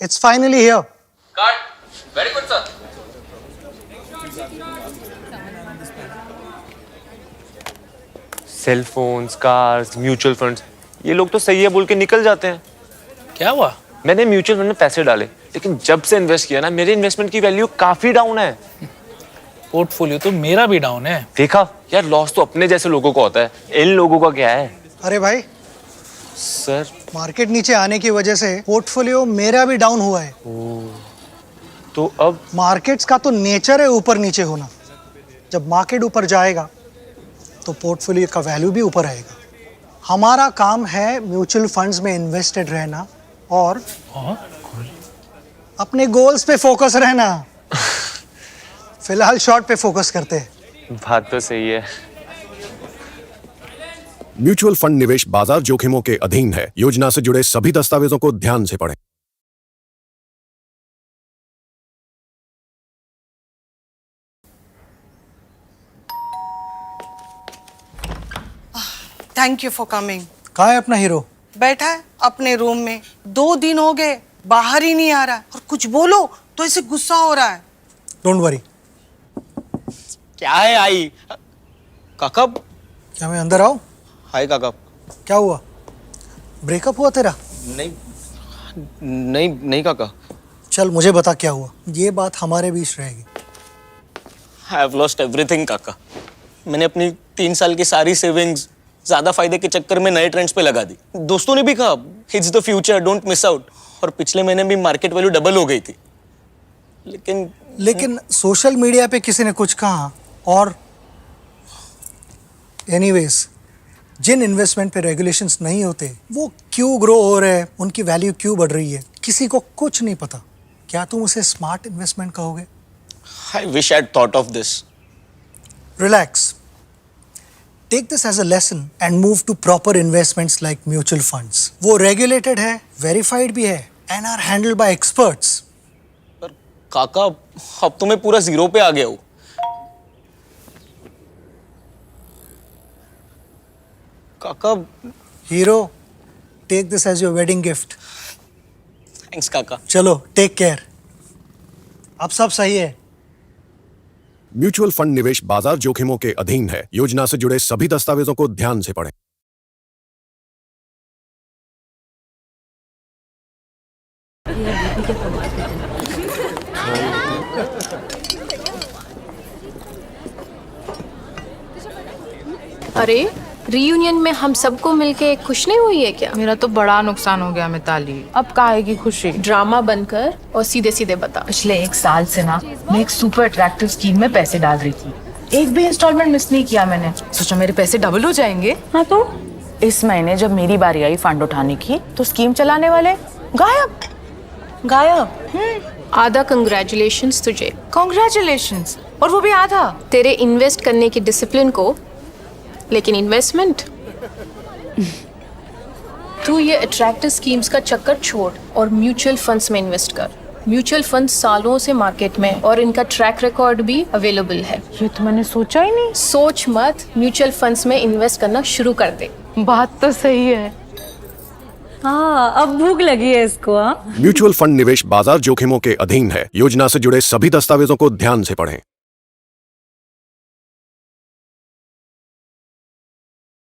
It's finally here. Card. Very good, sir. Cell phones, cars, mutual funds, ये लोग तो सही है बोल के निकल जाते हैं। क्या हुआ? मैंने म्यूचुअल फंड में पैसे डाले, लेकिन जब से इन्वेस्ट किया ना, मेरे इन्वेस्टमेंट की वैल्यू काफी डाउन है। पोर्टफोलियो तो मेरा भी डाउन है। देखा यार, लॉस तो अपने जैसे लोगों को होता है, इन लोगों का क्या है? अरे भाई, सर मार्केट नीचे आने की वजह से पोर्टफोलियो मेरा भी डाउन हुआ है। तो अब मार्केट्स का तो नेचर है ऊपर नीचे होना। जब मार्केट ऊपर जाएगा तो पोर्टफोलियो का वैल्यू भी ऊपर आएगा। हमारा काम है म्यूचुअल फंड्स में इन्वेस्टेड रहना और अपने गोल्स पे फोकस रहना। फिलहाल शॉर्ट पे फोकस करते हैं। बात तो सही है। म्यूचुअल फंड निवेश बाजार जोखिमों के अधीन है। योजना से जुड़े सभी दस्तावेजों को ध्यान से पढ़ें। Thank you for coming. कहाँ है अपना हीरो? बैठा है अपने रूम में। 2 दिन हो गए, बाहर ही नहीं आ रहा है। और कुछ बोलो तो ऐसे गुस्सा हो रहा है। Don't worry. क्या है आई? काका, क्या मैं अंदर आऊं? हाय काका। क्या हुआ? ब्रेकअप हुआ तेरा? नहीं नहीं नहीं काका। चल मुझे बता क्या हुआ। ये बात हमारे बीच रहेगी। आई हैव लॉस्ट एवरीथिंग काका। मैंने अपनी 3 साल की सारी सेविंग्स ज्यादा फायदे के चक्कर में नए ट्रेंड्स पे लगा दी। दोस्तों ने भी कहा it's the future, don't miss out. और पिछले महीने भी मार्केट वैल्यू डबल हो गई थी। लेकिन सोशल मीडिया पे किसी ने कुछ कहा और एनीवेज, जिन इन्वेस्टमेंट पे रेगुलेशंस नहीं होते वो क्यों ग्रो हो रहे हैं, उनकी वैल्यू क्यों बढ़ रही है, किसी को कुछ नहीं पता। क्या तुम उसे स्मार्ट इन्वेस्टमेंट कहोगे? I wish I had thought of this. Relax, take this as a lesson and move to proper investments like mutual funds. वो रेगुलेटेड है, वेरीफाइड भी है and are handled by experts. पर काका, अब तो मैं पूरा जीरो पे आ गया हूँ। काका। Hero, take this as your wedding gift. Thanks काका। चलो टेक केयर। अब सब सही है। म्यूचुअल फंड निवेश बाजार जोखिमों के अधीन है। योजना से जुड़े सभी दस्तावेजों को ध्यान से पढ़ें। अरे रीयूनियन में हम सबको मिलके खुश नहीं हुई है क्या? मेरा तो बड़ा नुकसान हो गया मिताली। अब काहे की खुशी? ड्रामा बनकर और सीधे सीधे बता। पिछले 1 साल से ना मैं एक सुपर अट्रैक्टिव स्कीम में पैसे डाल रही थी। एक भी इंस्टॉलमेंट मिस नहीं किया मैंने। सोचा मेरे पैसे डबल हो जाएंगे। हाँ तो इस महीने जब मेरी बारी आई फंड उठाने की तो स्कीम चलाने वाले गायब गायब। आधा कंग्रेचुलेशंस तुझे। कांग्रेचुलेशंस। और वो भी आधा। तेरे इन्वेस्ट करने की डिसिप्लिन को, लेकिन इन्वेस्टमेंट तू ये अट्रैक्टिव स्कीम्स का चक्कर छोड़ और म्यूचुअल फंड्स में इन्वेस्ट कर। म्यूचुअल फंड सालों से मार्केट में और इनका ट्रैक रिकॉर्ड भी अवेलेबल है। ये तो मैंने सोचा ही नहीं। सोच मत, म्यूचुअल फंड्स में इन्वेस्ट करना शुरू कर दे। बात तो सही है। हाँ, अब भूख लगी है इसको। हाँ, म्यूचुअल फंड निवेश बाजार जोखिमों के अधीन है। योजना से जुड़े सभी दस्तावेजों को ध्यान से पढ़ें।